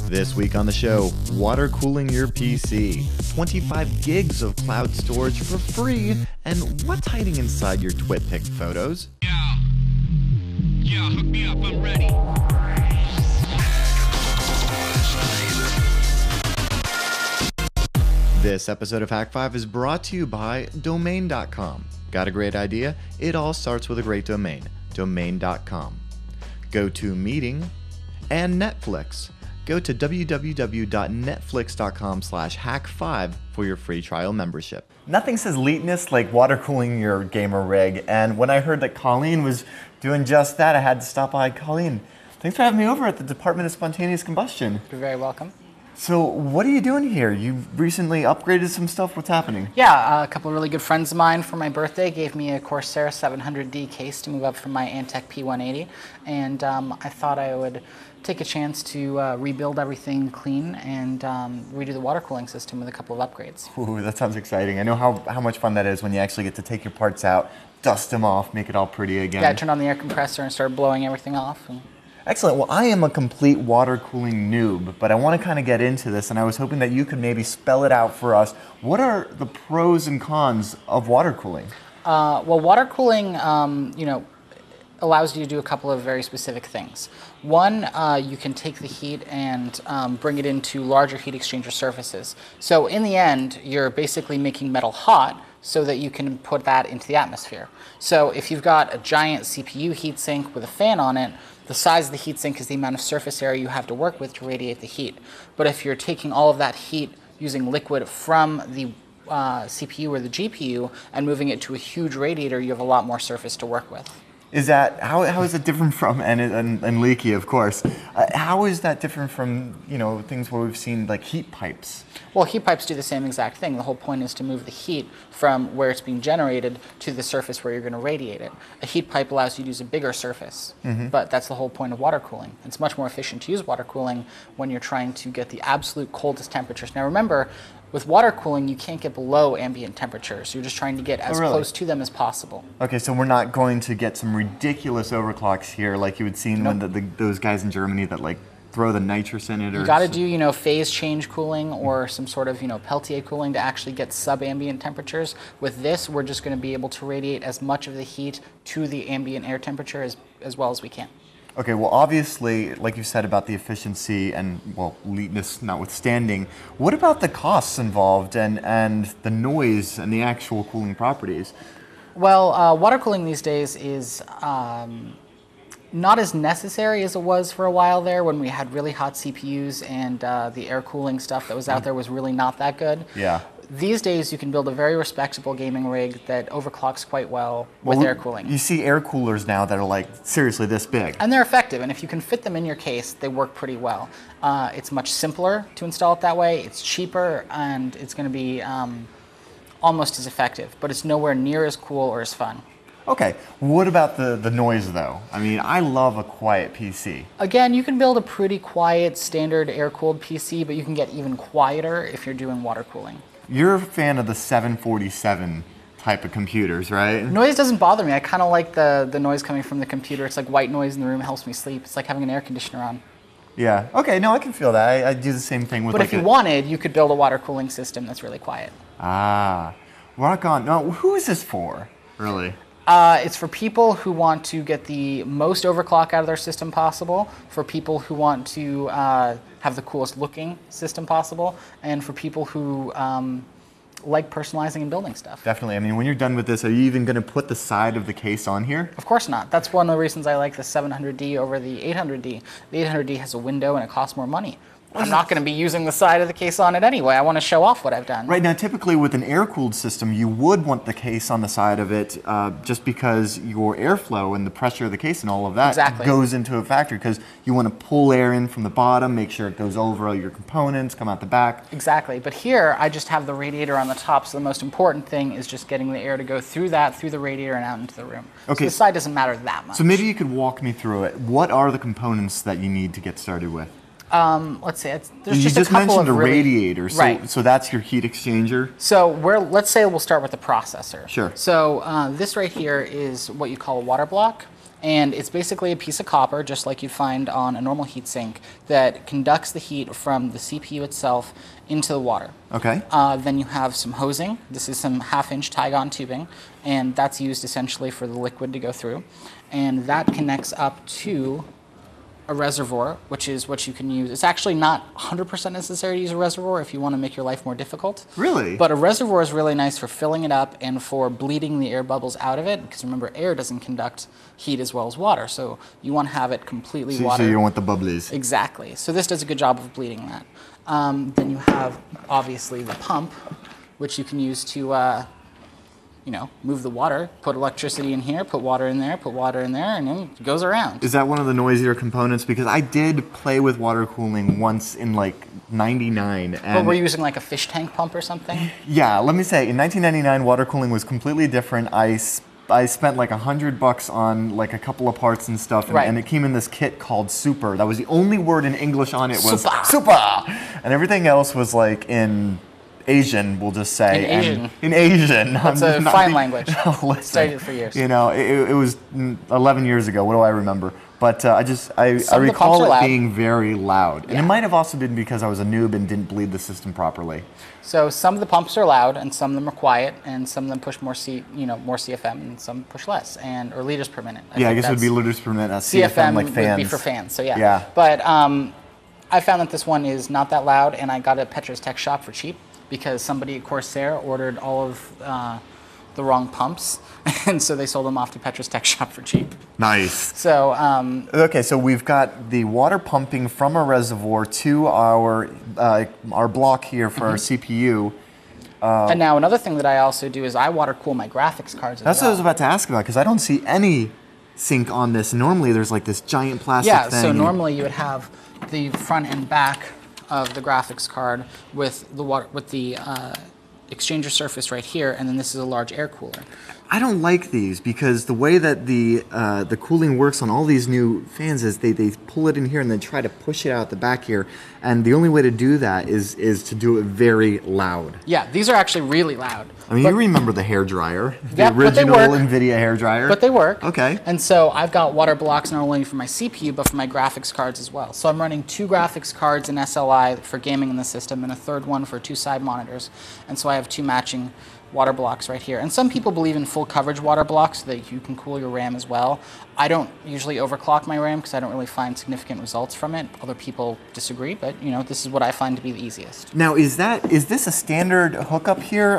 This week on the show, water cooling your PC, 25 gigs of cloud storage for free, and what's hiding inside your twitpic photos. Yeah, hook me up, I'm ready. This episode of Hak5 is brought to you by Domain.com. Got a great idea? It all starts with a great domain, Domain.com. Gotomeeting and Netflix. Go to www.netflix.com/hak5 for your free trial membership. Nothing says neatness like water cooling your gamer rig, and when I heard that Colleen was doing just that, I had to stop by. Colleen, thanks for having me over at the Department of Spontaneous Combustion. You're very welcome. So what are you doing here? You recently upgraded some stuff. What's happening? Yeah, a couple of really good friends of mine for my birthday gave me a Corsair 700D case to move up from my Antec P180, and I thought I would take a chance to rebuild everything clean and redo the water cooling system with a couple of upgrades. Ooh, that sounds exciting. I know how much fun that is when you actually get to take your parts out, dust them off, make it all pretty again. Yeah, I turned on the air compressor and started blowing everything off. Excellent. Well, I am a complete water cooling noob, but I want to kind of get into this, and I was hoping that you could maybe spell it out for us. What are the pros and cons of water cooling? Well, water cooling, allows you to do a couple of very specific things. One, you can take the heat and bring it into larger heat exchanger surfaces. So in the end, you're basically making metal hot so that you can put that into the atmosphere. So if you've got a giant CPU heatsink with a fan on it, the size of the heatsink is the amount of surface area you have to work with to radiate the heat. But if you're taking all of that heat using liquid from the CPU or the GPU and moving it to a huge radiator, you have a lot more surface to work with. Is that, how is it different from, and leaky, of course, how is that different from, things where we've seen like heat pipes? Well, heat pipes do the same exact thing. The whole point is to move the heat from where it's being generated to the surface where you're going to radiate it. A heat pipe allows you to use a bigger surface, but that's the whole point of water cooling. It's much more efficient to use water cooling when you're trying to get the absolute coldest temperatures. Now remember, with water cooling, you can't get below ambient temperatures. You're just trying to get as close to them as possible. Okay, so we're not going to get some ridiculous overclocks here like you would see when those guys in Germany that like throw the nitrous in it. You got to do, phase change cooling or some sort of, Peltier cooling to actually get sub-ambient temperatures. With this, we're just going to be able to radiate as much of the heat to the ambient air temperature as well as we can. Okay, well, obviously, like you said about the efficiency and, well, neatness notwithstanding, what about the costs involved and the noise and the actual cooling properties? Well, water cooling these days is not as necessary as it was for a while there when we had really hot CPUs and the air cooling stuff that was out there was really not that good. Yeah. These days, you can build a very respectable gaming rig that overclocks quite well with air cooling. You see air coolers now that are like seriously this big. And they're effective, and if you can fit them in your case, they work pretty well. It's much simpler to install it that way, it's cheaper, and it's going to be almost as effective, but it's nowhere near as cool or as fun. Okay, what about the noise though? I mean, I love a quiet PC. Again, you can build a pretty quiet, standard air-cooled PC, but you can get even quieter if you're doing water cooling. You're a fan of the 747 type of computers, right? Noise doesn't bother me. I kind of like the noise coming from the computer. It's like white noise in the room, helps me sleep. It's like having an air conditioner on. Yeah, okay, no, I can feel that. I do the same thing with But if you wanted, you could build a water cooling system that's really quiet. Ah, rock on. No, who is this for, really? It's for people who want to get the most overclock out of their system possible, for people who want to have the coolest looking system possible, and for people who like personalizing and building stuff. Definitely. I mean, when you're done with this, are you even going to put the side of the case on here? Of course not. That's one of the reasons I like the 700D over the 800D. The 800D has a window and it costs more money. I'm not going to be using the side of the case on it anyway. I want to show off what I've done. Right, now typically with an air-cooled system, you would want the case on the side of it just because your airflow and the pressure of the case and all of that goes into a factor, because you want to pull air in from the bottom, make sure it goes over all your components, come out the back. Exactly, but here I just have the radiator on the top, so the most important thing is just getting the air to go through that, through the radiator and out into the room. Okay. So the side doesn't matter that much. So maybe you could walk me through it. What are the components that you need to get started with? Let's say there's You just just a couple mentioned of a really, radiator, so, right. so that's your heat exchanger? So let's say we'll start with the processor. Sure. So this right here is what you call a water block. And it's basically a piece of copper, just like you'd find on a normal heatsink, that conducts the heat from the CPU itself into the water. Okay. Then you have some hosing. This is some half-inch Tygon tubing, and that's used essentially for the liquid to go through. And that connects up to a reservoir, which is what you can use. It's actually not 100% necessary to use a reservoir if you want to make your life more difficult. Really? But a reservoir is really nice for filling it up and for bleeding the air bubbles out of it, because remember, air doesn't conduct heat as well as water, so you want to have it completely water. So you don't want the bubblies. Exactly. So this does a good job of bleeding that. Then you have, obviously, the pump, which you can use to move the water, put electricity in here, put water in there, and then it goes around. Is that one of the noisier components? Because I did play with water cooling once in like 99. And But we're using like a fish tank pump or something? Yeah, let me say, in 1999, water cooling was completely different. I spent like $100 on like a couple of parts and stuff, and it came in this kit called Super. That was the only word in English on it was Super! And everything else was like in Asian, we'll just say. In Asian. That's a fine language. Studied it for years. You know, it was 11 years ago. What do I remember? But I recall it being very loud. And it might have also been because I was a noob and didn't bleed the system properly. So some of the pumps are loud, and some of them are quiet, and some of them push more CFM, and some push less, or liters per minute. I guess it would be liters per minute. CFM like fans. Would be for fans. So yeah. But I found that this one is not that loud, and I got it at Petra's Tech Shop for cheap, because somebody at Corsair ordered all of the wrong pumps, and so they sold them off to Petra's Tech Shop for cheap. Nice. So okay, so we've got the water pumping from a reservoir to our block here for our CPU. And now another thing that I also do is I water cool my graphics cards as well. That's what I was about to ask about, because I don't see any sink on this. Normally there's like this giant plastic thing. Yeah, so normally you would have the front and back of the graphics card with the exchanger surface right here, and then this is a large air cooler. I don't like these because the way that the cooling works on all these new fans is they pull it in here and then try to push it out the back here, and the only way to do that is to do it very loud. Yeah, these are actually really loud. I mean, you remember the hairdryer, the original NVIDIA hairdryer. But they work. Okay. And so I've got water blocks not only for my CPU, but for my graphics cards as well. So I'm running 2 graphics cards in SLI for gaming in the system, and a third one for 2 side monitors. And so I have 2 matching water blocks right here. And some people believe in full coverage water blocks so that you can cool your RAM as well. I don't usually overclock my RAM because I don't really find significant results from it. Other people disagree, but this is what I find to be the easiest. Now, is this a standard hookup here?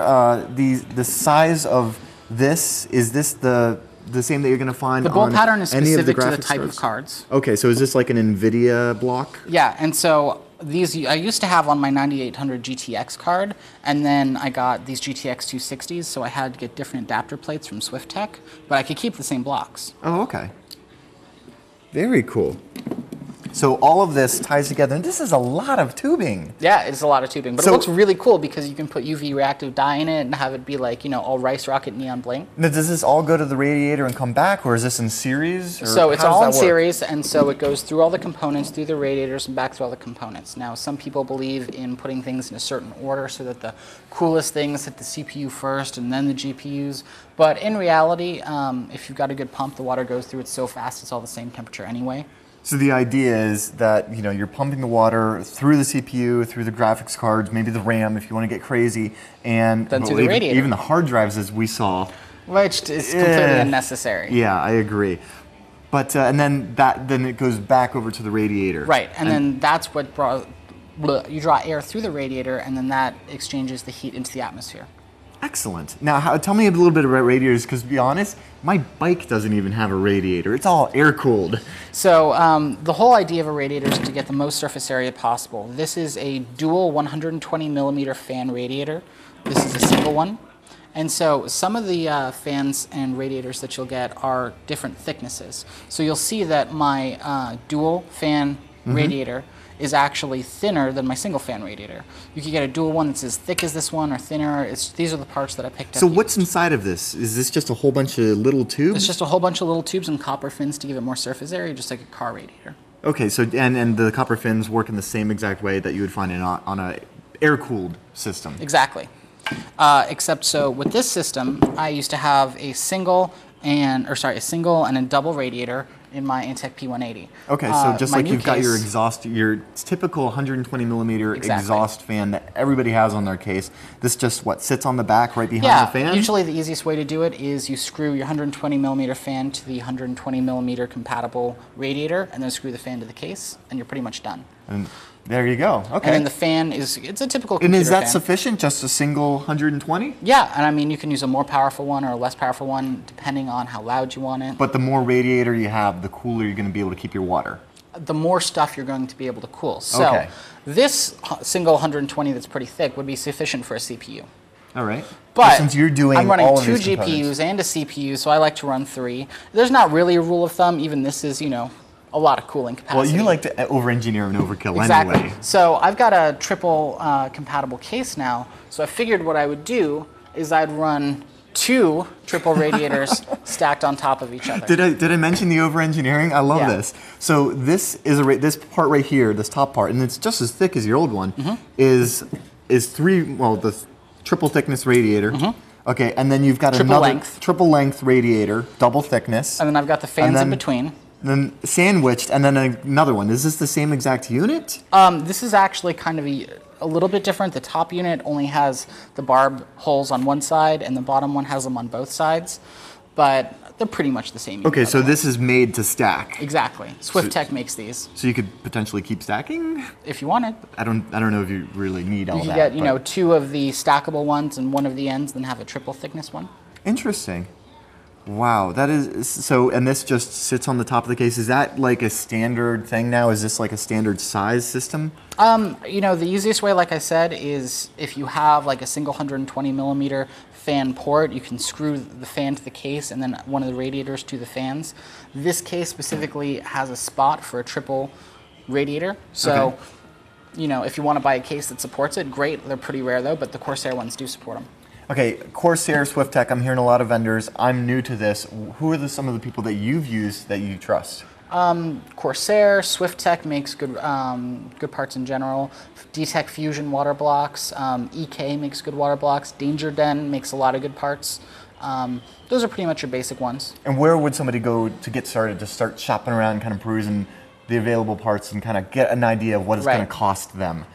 The size of this, is this the same that you're going to find on any of the graphics cards? The bolt pattern is specific to the type of cards. Okay, so is this like an NVIDIA block? Yeah, and so these I used to have on my 9800 GTX card, and then I got these GTX 260s, so I had to get different adapter plates from SwiftTech, but I could keep the same blocks. Oh, okay. Very cool. So all of this ties together, and this is a lot of tubing. Yeah, it's a lot of tubing, but it looks really cool because you can put UV reactive dye in it and have it be like, all rice rocket neon bling. Now, does this all go to the radiator and come back, or is this in series? So it's all in series, and so it goes through all the components, through the radiators, and back through all the components. Now, some people believe in putting things in a certain order so that the coolest things hit the CPU first and then the GPUs. But in reality, if you've got a good pump, the water goes through it so fast it's all the same temperature anyway. So the idea is that you're pumping the water through the CPU, through the graphics cards, maybe the RAM if you want to get crazy, and then through the radiator. Even the hard drives, as we saw, which is completely unnecessary. Yeah, I agree. But and then it goes back over to the radiator. Right, and then that's what you draw air through the radiator, and then that exchanges the heat into the atmosphere. Excellent. Now, tell me a little bit about radiators, because to be honest, my bike doesn't even have a radiator. It's all air-cooled. So the whole idea of a radiator is to get the most surface area possible. This is a dual 120 millimeter fan radiator. This is a single one. And so some of the fans and radiators that you'll get are different thicknesses. So you'll see that my dual fan radiator is actually thinner than my single fan radiator. You can get a dual one that's as thick as this one or thinner. These are the parts that I picked up. So what's inside of this? Is this just a whole bunch of little tubes? It's just a whole bunch of little tubes and copper fins to give it more surface area, just like a car radiator. Okay, so and the copper fins work in the same exact way that you would find on a air-cooled system. Exactly. Except so with this system, I used to have a single and a double radiator in my Intech P180. Okay, so just like you've got your case, exhaust, your typical 120 millimeter Exactly. exhaust fan that everybody has on their case. This just sits on the back right behind the fan? Usually the easiest way to do it is you screw your 120 millimeter fan to the 120 millimeter compatible radiator, and then screw the fan to the case, and you're pretty much done. And there you go. Okay. And then the fan it's a typical computer And is that fan. sufficient? Just a single 120? Yeah, and I mean you can use a more powerful one or a less powerful one depending on how loud you want it. But the more radiator you have, the cooler you're going to be able to keep your water. The more stuff you're going to be able to cool. So Okay. this single 120 that's pretty thick would be sufficient for a CPU. All right. But since you're doing I'm running all of 2 these components- GPUs and a CPU, so I like to run 3. There's not really a rule of thumb. Even this is, a lot of cooling capacity. Well, you like to over-engineer and overkill Exactly. anyway. So I've got a triple compatible case now. So I figured what I would do is I'd run 2 triple radiators stacked on top of each other. Did I mention the over-engineering? I love Yeah. this. So this is this part right here, this top part, and it's just as thick as your old one, is the triple thickness radiator. Okay, and then you've got another triple length radiator, double thickness. And then I've got the fans in between. Then sandwiched, and then another one. Is this the same exact unit? This is actually kind of a little bit different. The top unit only has the barb holes on one side, and the bottom one has them on both sides. But they're pretty much the same unit. Okay, so this is made to stack. Exactly. SwiftTech makes these. So you could potentially keep stacking? If you wanted. I don't know if you really need all that. You could get, 2 of the stackable ones and 1 of the ends, then have a triple thickness one. Interesting. Wow, that is so. And this just sits on the top of the case. Is that like a standard thing now? Is this like a standard size system? The easiest way, like I said, is if you have like a single 120 millimeter fan port, you can screw the fan to the case and then one of the radiators to the fans. This case specifically has a spot for a triple radiator. So, if you want to buy a case that supports it, great. They're pretty rare though, but the Corsair ones do support them. Okay, Corsair, SwiftTech, I'm hearing a lot of vendors. I'm new to this. Who are some of the people that you've used that you trust? Corsair, SwiftTech makes good parts in general. D-Tech Fusion water blocks. EK makes good water blocks. Danger Den makes a lot of good parts. Those are pretty much your basic ones. And where would somebody go to get started, to start shopping around, kind of perusing the available parts and kind of get an idea of what it's going to cost them?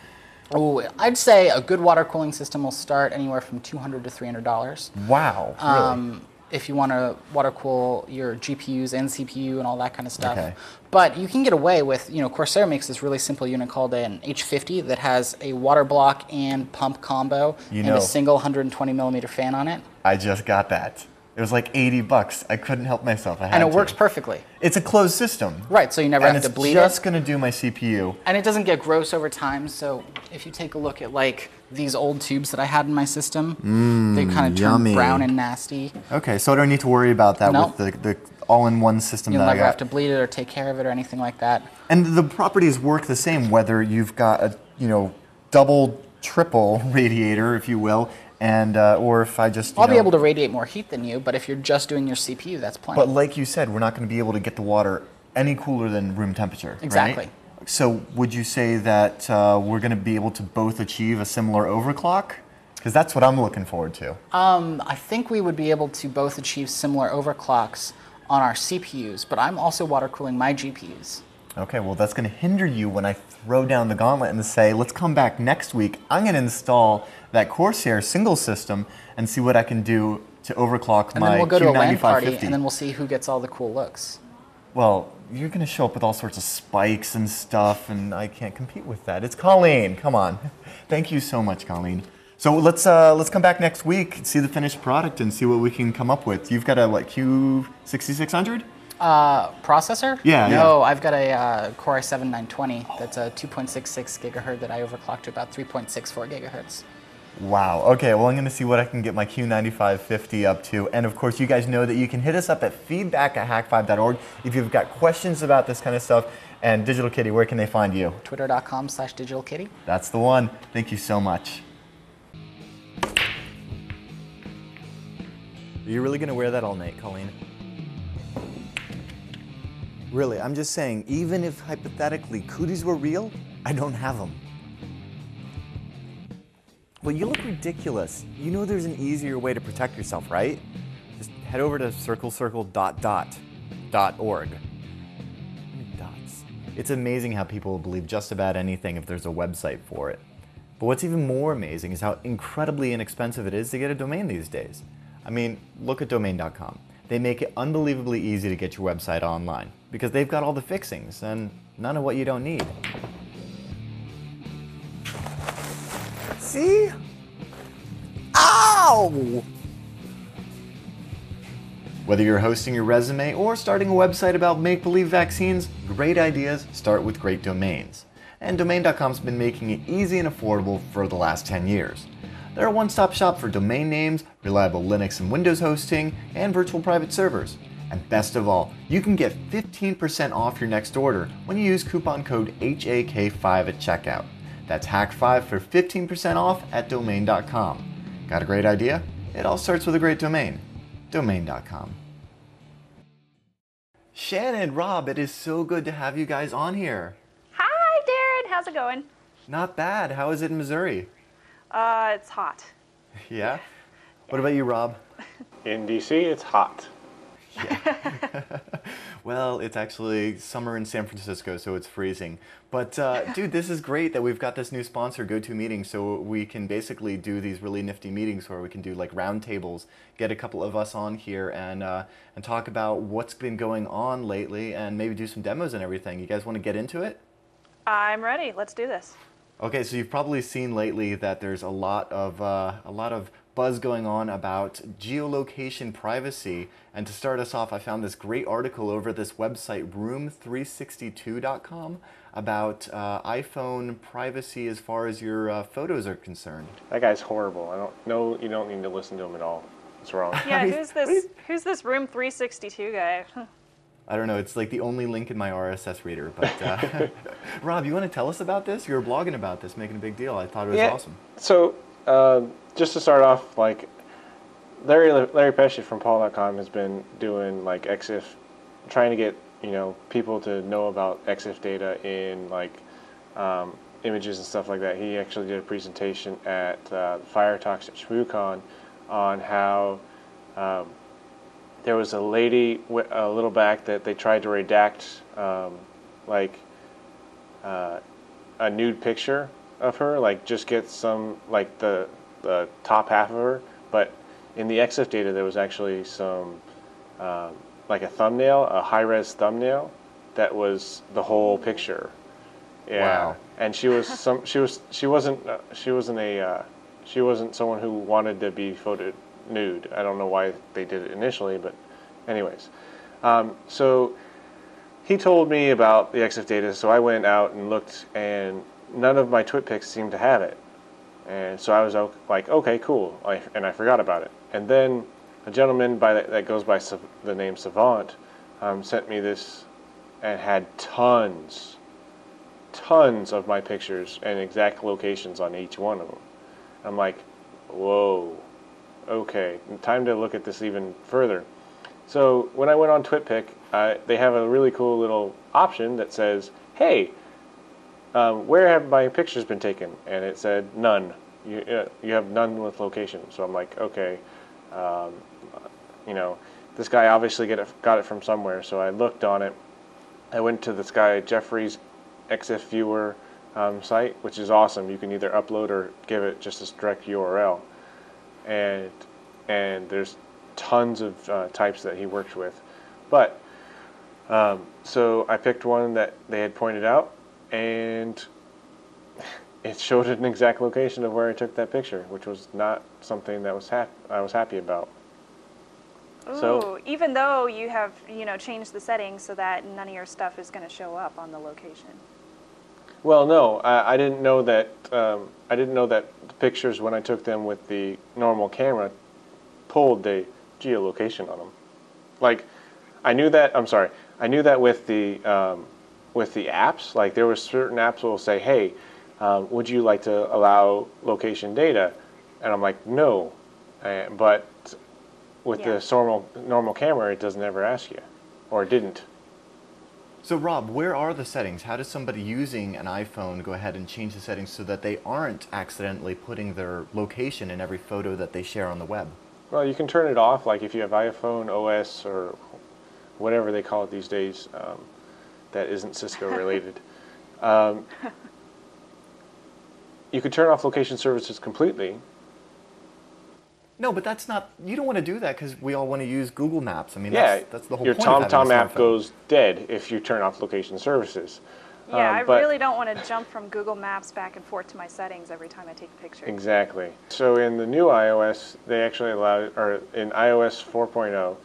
Oh, I'd say a good water cooling system will start anywhere from $200 to $300. Wow, really? If you want to water cool your GPUs and CPU and all that kind of stuff. Okay. But you can get away with, Corsair makes this really simple unit called an H50 that has a water block and pump combo and a single 120 millimeter fan on it. I just got that. It was like $80. I couldn't help myself. I had and it to. works perfectly. It's a closed system. Right, so you never have to bleed it. And it's just going to do my CPU. And it doesn't get gross over time, so if you take a look at like these old tubes that I had in my system, they kind of turn brown and nasty. Okay, so I don't need to worry about that with the all-in-one system that I got. You'll never have to bleed it or take care of it or anything like that. And the properties work the same whether you've got a double, triple radiator, if you will, and or if I just I'll be able to radiate more heat than you, but if you're just doing your CPU, that's plenty. But like you said, we're not going to be able to get the water any cooler than room temperature. Exactly. Right? So would you say that we're going to be able to both achieve a similar overclock? Because that's what I'm looking forward to. I think we would be able to both achieve similar overclocks on our CPUs, but I'm also water cooling my GPUs. Okay, well that's going to hinder you when I throw down the gauntlet and say, let's come back next week. I'm going to install that Corsair single system and see what I can do to overclock and my Q9550. And then we'll go to a LAN party, and then we'll see who gets all the cool looks. Well, you're going to show up with all sorts of spikes and stuff, and I can't compete with that. It's Colleen. Come on. Thank you so much, Colleen. So let's come back next week, see the finished product, and see what we can come up with. You've got a Q6600? Processor? Yeah. No, I've got a Core i7-920. That's a 2.66 gigahertz that I overclocked to about 3.64 gigahertz. Wow. Okay, well, I'm going to see what I can get my Q9550 up to. And of course, you guys know that you can hit us up at feedback@hak5.org if you've got questions about this kind of stuff. And Digital Kitty, where can they find you? Twitter.com/DigitalKitty. That's the one. Thank you so much. Are you really going to wear that all night, Colleen? Really, I'm just saying, even if hypothetically cooties were real, I don't have them. Well, you look ridiculous. You know there's an easier way to protect yourself, right? Just head over to circle.org. Dots. It's amazing how people will believe just about anything if there's a website for it. But what's even more amazing is how incredibly inexpensive it is to get a domain these days. I mean, look at domain.com. They make it unbelievably easy to get your website online because they've got all the fixings and none of what you don't need. See? Ow! Whether you're hosting your resume or starting a website about make-believe vaccines, great ideas start with great domains. And domain.com's been making it easy and affordable for the last 10 years. They're a one-stop shop for domain names, reliable Linux and Windows hosting, and virtual private servers. And best of all, you can get 15% off your next order when you use coupon code HAK5 at checkout. That's Hak5 for 15% off at domain.com. Got a great idea? It all starts with a great domain. Domain.com. Shannon, Rob, it is so good to have you guys on here. Hi, Darren. How's it going? Not bad. How is it in Missouri? It's hot. Yeah? What about you, Rob? In DC, it's hot. Yeah. Well, it's actually summer in San Francisco, so it's freezing. But dude, this is great that we've got this new sponsor, Gotomeeting, so we can basically do these really nifty meetings where we can do like roundtables, get a couple of us on here and talk about what's been going on lately and maybe do some demos and everything. You guys want to get into it? I'm ready. Let's do this. Okay, so you've probably seen lately that there's a lot of buzz going on about geolocation privacy. And to start us off, I found this great article over this website, room362.com, about iPhone privacy as far as your photos are concerned. That guy's horrible. I don't know. You don't need to listen to him at all. It's wrong. Yeah, who's this Room 362 guy? I don't know. It's like the only link in my RSS reader. But Rob, you want to tell us about this? You were blogging about this, making a big deal. I thought it was awesome. So just to start off, like Larry Pesci from Paul.com has been doing like EXIF, trying to get people to know about EXIF data in like images and stuff like that. He actually did a presentation at Fire Talks at ShmooCon on how there was a lady a little back that they tried to redact a nude picture of her, like just get some like the top half of her, but in the EXIF data there was actually some like a thumbnail, a high-res thumbnail that was the whole picture. Yeah. Wow. And she wasn't someone who wanted to be photoed nude. I don't know why they did it initially, but anyways. So he told me about the EXIF data, so I went out and looked, and none of my twitpics seemed to have it. And so I was like, okay, cool, and I forgot about it. And then a gentleman that goes by the name Savant sent me this and had tons of my pictures and exact locations on each one of them. I'm like, whoa, okay, time to look at this even further. So when I went on TwitPic, they have a really cool little option that says, hey, where have my pictures been taken? And it said none. You have none with location. So I'm like, okay, this guy obviously got it from somewhere. So I looked on it. I went to this guy Jeffrey's EXIF viewer site, which is awesome. You can either upload or give it just a direct URL, and there's tons of types that he works with. But so I picked one that they had pointed out, and it showed an exact location of where I took that picture, which was not something that I was happy about. Ooh, so even though you have changed the settings so that none of your stuff is going to show up on the location. Well, no, I didn't know that. I didn't know that the pictures, when I took them with the normal camera, pulled the geolocation on them. Like, I knew that. I'm sorry. I knew that with the apps. Like, there were certain apps that will say, "Hey, would you like to allow location data?" And I'm like, "No," but with the normal camera, it doesn't ever ask you, or it didn't. So Rob, where are the settings? How does somebody using an iPhone go ahead and change the settings so that they aren't accidentally putting their location in every photo that they share on the web? Well, you can turn it off, like if you have iPhone OS or whatever they call it these days that isn't Cisco related. You could turn off location services completely. No, but that's not, you don't want to do that because we all want to use Google Maps. I mean, Yeah, that's the whole your point of having TomTom a app smartphone. goes dead if you turn off location services. Yeah, I but- really don't want to jump from Google Maps back and forth to my settings every time I take a picture. Exactly. So in the new iOS, they actually allowed, or in iOS 4.0,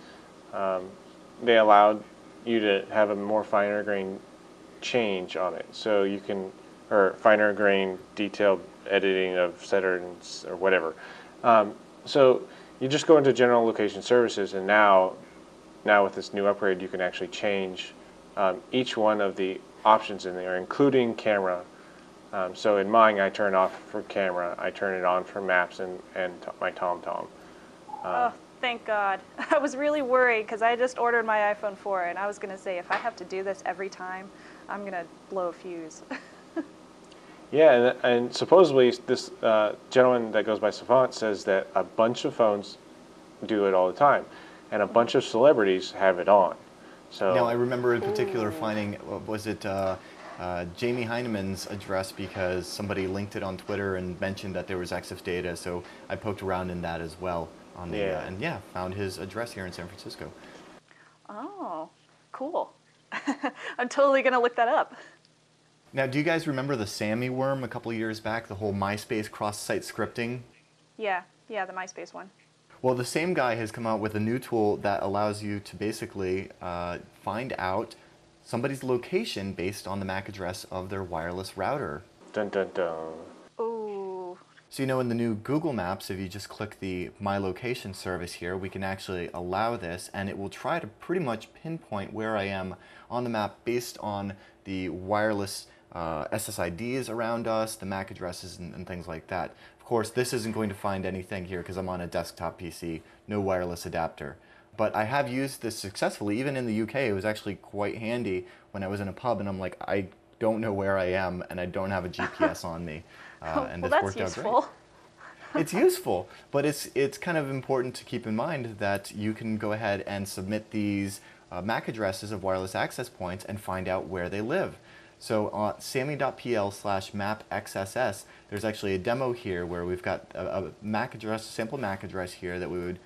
they allowed you to have a more finer grain change on it. So you can, or finer grain detailed editing of settings or whatever. So you just go into general location services, and now with this new upgrade, you can actually change each one of the options in there, including camera. So in mine, I turn off for camera. I turn it on for maps and my TomTom. Oh, thank God. I was really worried because I just ordered my iPhone 4, and I was going to say, if I have to do this every time, I'm going to blow a fuse. Yeah, and supposedly this gentleman that goes by Savant says that a bunch of phones do it all the time, and a bunch of celebrities have it on. So Now, I remember in particular finding, was it Jamie Heinemann's address because somebody linked it on Twitter and mentioned that there was EXIF data, so I poked around in that as well. On the, and yeah, found his address here in San Francisco. Oh, cool. I'm totally going to look that up. Now, do you guys remember the Sammy worm a couple of years back, the whole MySpace cross-site scripting? Yeah, the MySpace one. Well, the same guy has come out with a new tool that allows you to basically find out somebody's location based on the MAC address of their wireless router. Dun dun dun. Ooh. So, you know, in the new Google Maps, if you just click the My Location service here, we can actually allow this, and it will try to pretty much pinpoint where I am on the map based on the wireless SSIDs around us, the MAC addresses, and things like that. Of course, this isn't going to find anything here because I'm on a desktop PC, no wireless adapter. But I have used this successfully, even in the UK. It was actually quite handy when I was in a pub and I'm like, I don't know where I am and I don't have a GPS on me. And well, this that's worked useful. out great. It's useful, but it's kind of important to keep in mind that you can go ahead and submit these MAC addresses of wireless access points and find out where they live. So on sammy.pl/mapxss, there's actually a demo here where we've got a MAC address, sample MAC address here that we would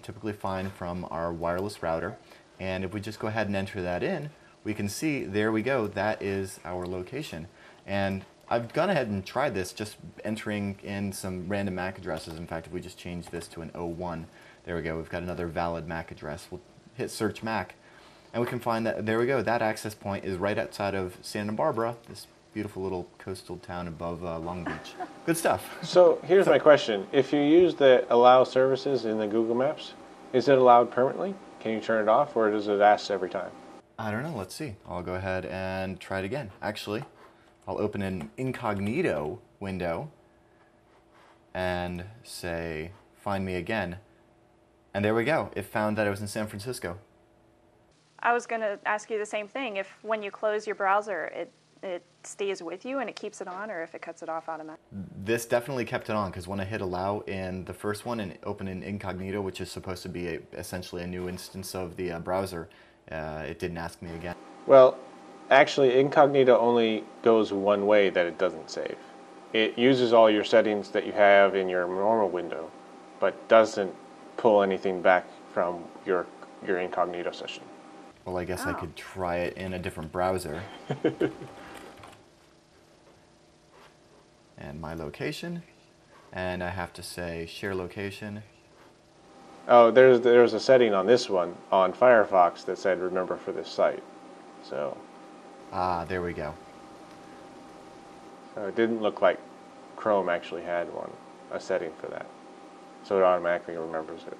typically find from our wireless router. And if we just go ahead and enter that in, we can see, there we go, that is our location. And I've gone ahead and tried this, just entering in some random MAC addresses. In fact, if we just change this to an 01, there we go, we've got another valid MAC address. We'll hit search MAC. And we can find that, there we go, that access point is right outside of Santa Barbara, this beautiful little coastal town above Long Beach. Good stuff. So here's my question. If you use the allow services in the Google Maps, is it allowed permanently? Can you turn it off, or does it ask every time? I don't know, let's see. I'll go ahead and try it again. Actually, I'll open an incognito window and say, find me again. And there we go, it found that I was in San Francisco. I was going to ask you the same thing. If when you close your browser, it stays with you and it keeps it on, or if it cuts it off automatically? This definitely kept it on, because when I hit allow in the first one and open in incognito, which is supposed to be essentially a new instance of the browser, it didn't ask me again. Well, actually, incognito only goes one way, that it doesn't save. It uses all your settings that you have in your normal window, but doesn't pull anything back from your incognito session. Well, I guess I could try it in a different browser. And my location, and I have to say share location. Oh, there's a setting on this one on Firefox that said remember for this site. So. There we go. So it didn't look like Chrome actually had a setting for that. So it automatically remembers it.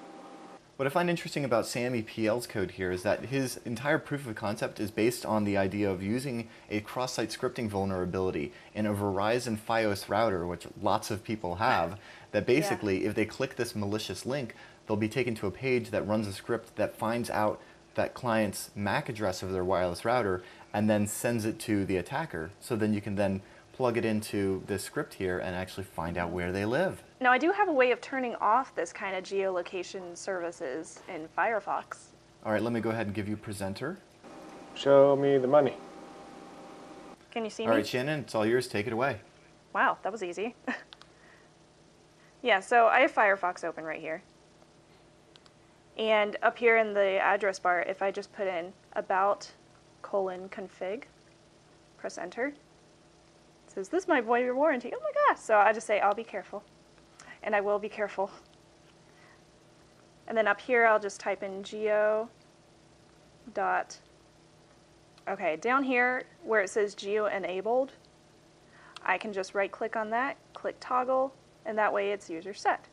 What I find interesting about Sammy PL's code here is that his entire proof of concept is based on the idea of using a cross-site scripting vulnerability in a Verizon Fios router, which lots of people have, that basically if they click this malicious link, they'll be taken to a page that runs a script that finds out that client's MAC address of their wireless router and then sends it to the attacker. So then you can then plug it into this script here and actually find out where they live. Now I do have a way of turning off this kind of geolocation services in Firefox. All right, let me go ahead and give you presenter. Show me the money. Can you see me? All right, Shannon, it's all yours. Take it away. Wow, that was easy. Yeah, so I have Firefox open right here. And up here in the address bar, if I just put in about:config, press enter, it says, this might void your warranty. Oh my gosh. So I just say, I'll be careful. And I will be careful. And then up here, I'll just type in geo dot. Okay, down here where it says geo enabled, I can just right click on that, click toggle, and that way it's user set.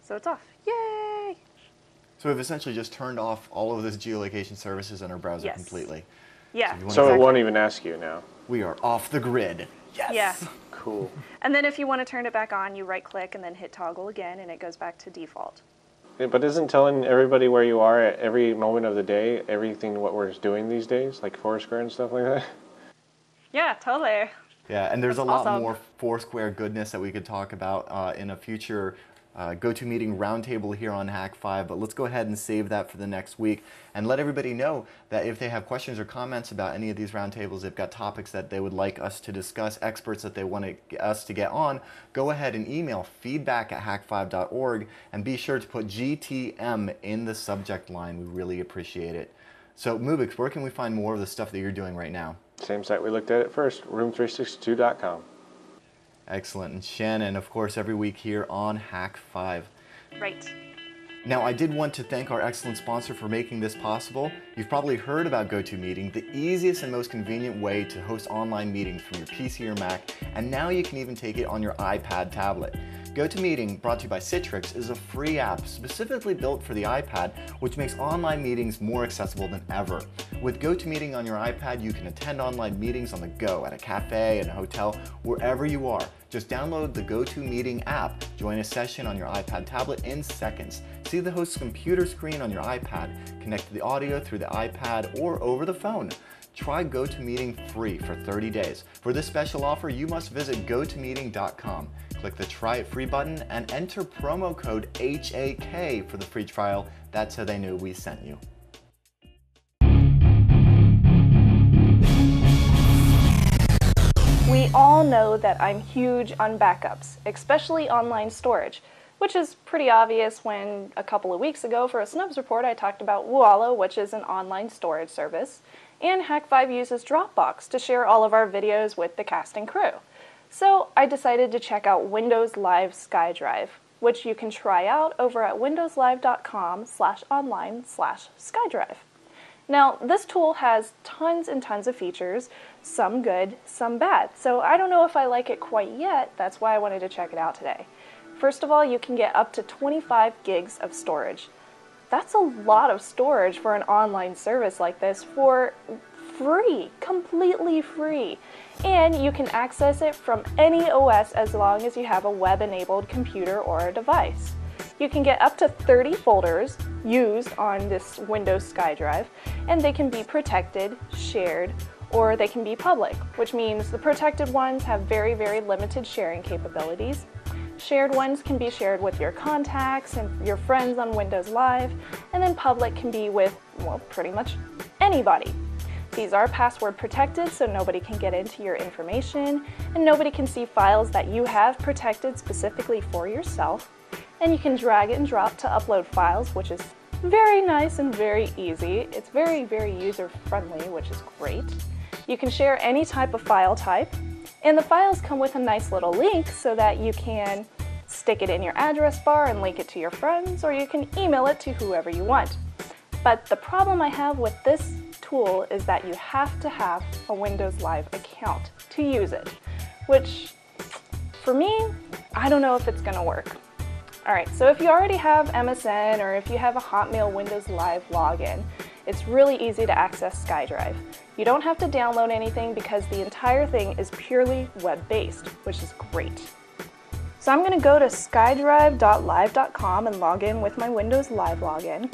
So it's off. Yay! So we've essentially just turned off all of this geolocation services in our browser completely. Yeah. So it won't even ask you now. We are off the grid. Yes! Yeah. Cool. And then if you want to turn it back on, you right click and then hit toggle again, and it goes back to default. Yeah, but isn't telling everybody where you are at every moment of the day, everything what we're doing these days, like Foursquare and stuff like that? Yeah, totally. Yeah, and there's That's a lot awesome. more Foursquare goodness that we could talk about in a future Gotomeeting roundtable here on Hak5, but let's go ahead and save that for the next week and let everybody know that if they have questions or comments about any of these roundtables, they've got topics that they would like us to discuss, experts that they want us to get on, go ahead and email feedback@hak5.org and be sure to put GTM in the subject line. We really appreciate it. So Mubix, where can we find more of the stuff that you're doing right now? Same site we looked at first, room362.com. Excellent. And Shannon, of course, every week here on Hak5. Right. Now, I did want to thank our excellent sponsor for making this possible. You've probably heard about Gotomeeting, the easiest and most convenient way to host online meetings from your PC or Mac, and now you can even take it on your iPad tablet. Gotomeeting, brought to you by Citrix, is a free app specifically built for the iPad, which makes online meetings more accessible than ever. With Gotomeeting on your iPad, you can attend online meetings on the go, at a cafe, in a hotel, wherever you are. Just download the Gotomeeting app, join a session on your iPad tablet in seconds. See the host's computer screen on your iPad, connect the audio through the iPad or over the phone. Try Gotomeeting free for 30 days. For this special offer, you must visit gotomeeting.com. Click the Try It Free button and enter promo code HAK for the free trial. That's how they knew we sent you. We all know that I'm huge on backups, especially online storage, which is pretty obvious when a couple of weeks ago for a Snubs report I talked about Woala, which is an online storage service, and Hak5 uses Dropbox to share all of our videos with the cast and crew. So I decided to check out Windows Live Skydrive, which you can try out over at windowslive.com/online/skydrive. Now, this tool has tons and tons of features, some good, some bad. So I don't know if I like it quite yet. That's why I wanted to check it out today. First of all, you can get up to 25 gigs of storage. That's a lot of storage for an online service like this for free, completely free. And you can access it from any OS as long as you have a web-enabled computer or a device. You can get up to 30 folders used on this Windows SkyDrive, and they can be protected, shared, or they can be public, which means the protected ones have very, very limited sharing capabilities. Shared ones can be shared with your contacts and your friends on Windows Live, and then public can be with, well, pretty much anybody. These are password protected, so nobody can get into your information, and nobody can see files that you have protected specifically for yourself. And you can drag and drop to upload files, which is very nice and very easy. It's very, very user-friendly, which is great. You can share any type of file type, and the files come with a nice little link so that you can stick it in your address bar and link it to your friends, or you can email it to whoever you want. But the problem I have with this tool is that you have to have a Windows Live account to use it, which for me, I don't know if it's going to work. Alright, so if you already have MSN or if you have a Hotmail Windows Live login, it's really easy to access SkyDrive. You don't have to download anything because the entire thing is purely web-based, which is great. So I'm going to go to skydrive.live.com and log in with my Windows Live login.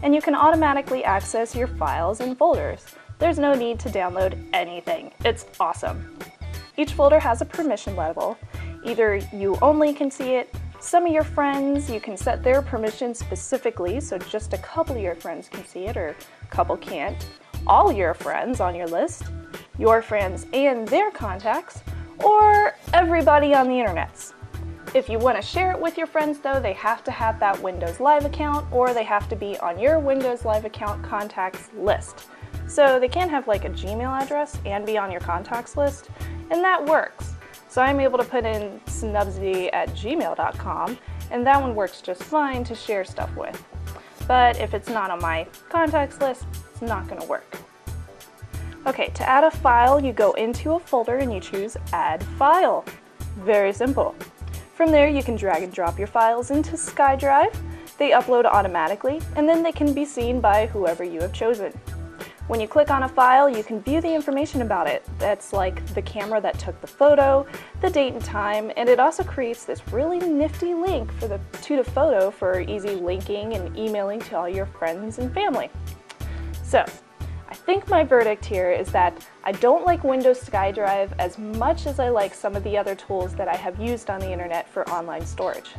and you can automatically access your files and folders. There's no need to download anything. It's awesome. Each folder has a permission level. Either you only can see it, some of your friends, you can set their permissions specifically so just a couple of your friends can see it or a couple can't, all your friends on your list, your friends and their contacts, or everybody on the internets. If you want to share it with your friends though, they have to have that Windows Live account or they have to be on your Windows Live account contacts list. So they can't have like a Gmail address and be on your contacts list, and that works. So I'm able to put in snubsy@gmail.com, and that one works just fine to share stuff with. But if it's not on my contacts list, it's not going to work. Okay, to add a file, you go into a folder and you choose Add File. Very simple. From there, you can drag and drop your files into Skydrive. They upload automatically, and then they can be seen by whoever you have chosen. When you click on a file, you can view the information about it. That's like the camera that took the photo, the date and time, and it also creates this really nifty link to the photo for easy linking and emailing to all your friends and family. So, I think my verdict here is that I don't like Windows Skydrive as much as I like some of the other tools that I have used on the internet for online storage.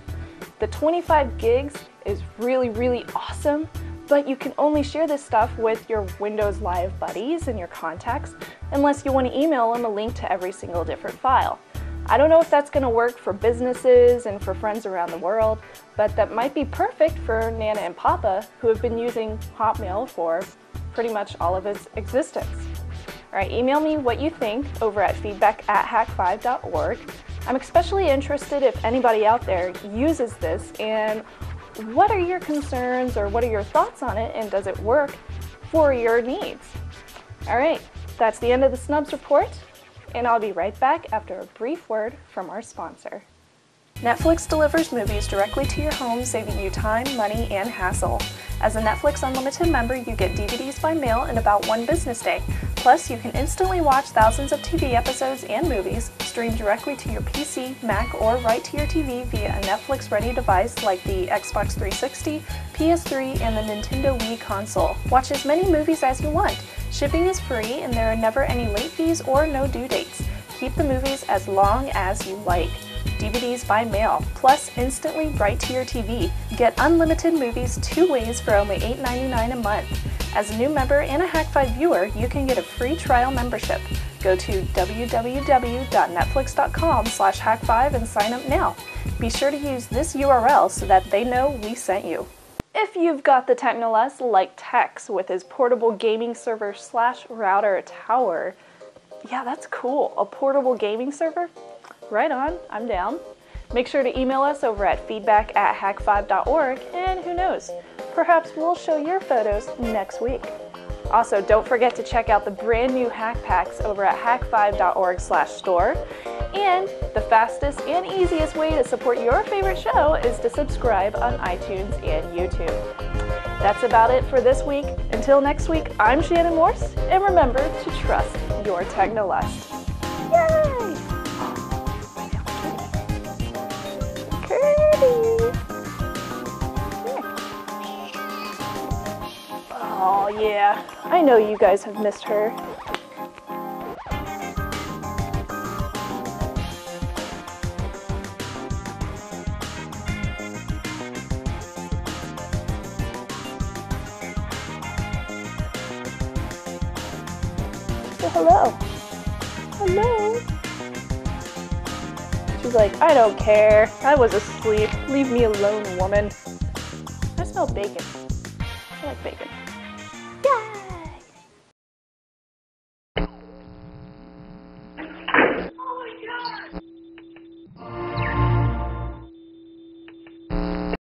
The 25 gigs is really, really awesome, but you can only share this stuff with your Windows Live buddies and your contacts unless you want to email them a link to every single different file. I don't know if that's going to work for businesses and for friends around the world, but that might be perfect for Nana and Papa who have been using Hotmail for pretty much all of its existence. Alright, email me what you think over at feedback@hak5.org. I'm especially interested if anybody out there uses this, and what are your concerns or what are your thoughts on it, and does it work for your needs? Alright, that's the end of the Snubs Report, and I'll be right back after a brief word from our sponsor. Netflix delivers movies directly to your home, saving you time, money, and hassle. As a Netflix Unlimited member, you get DVDs by mail in about 1 business day. Plus, you can instantly watch thousands of TV episodes and movies, streamed directly to your PC, Mac, or right to your TV via a Netflix-ready device like the Xbox 360, PS3, and the Nintendo Wii console. Watch as many movies as you want. Shipping is free, and there are never any late fees or no due dates. Keep the movies as long as you like. DVDs by mail, plus instantly right to your TV. Get unlimited movies 2 ways for only $8.99 a month. As a new member and a Hak5 viewer, you can get a free trial membership. Go to www.netflix.com/hak5 and sign up now. Be sure to use this URL so that they know we sent you. If you've got the Technoless like Tex with his portable gaming server / router tower, yeah, that's cool. A portable gaming server? Right on, I'm down. Make sure to email us over at feedback@hak5.org, and who knows, perhaps we'll show your photos next week. Also, don't forget to check out the brand new Hack Packs over at hak5.org/store. And the fastest and easiest way to support your favorite show is to subscribe on iTunes and YouTube. That's about it for this week. Until next week, I'm Shannon Morse, and remember to trust your Technolust. Yay! Oh yeah, I know you guys have missed her. Say hello. Hello. She's like, I don't care. I was asleep. Leave me alone, woman. I smell bacon. I like bacon.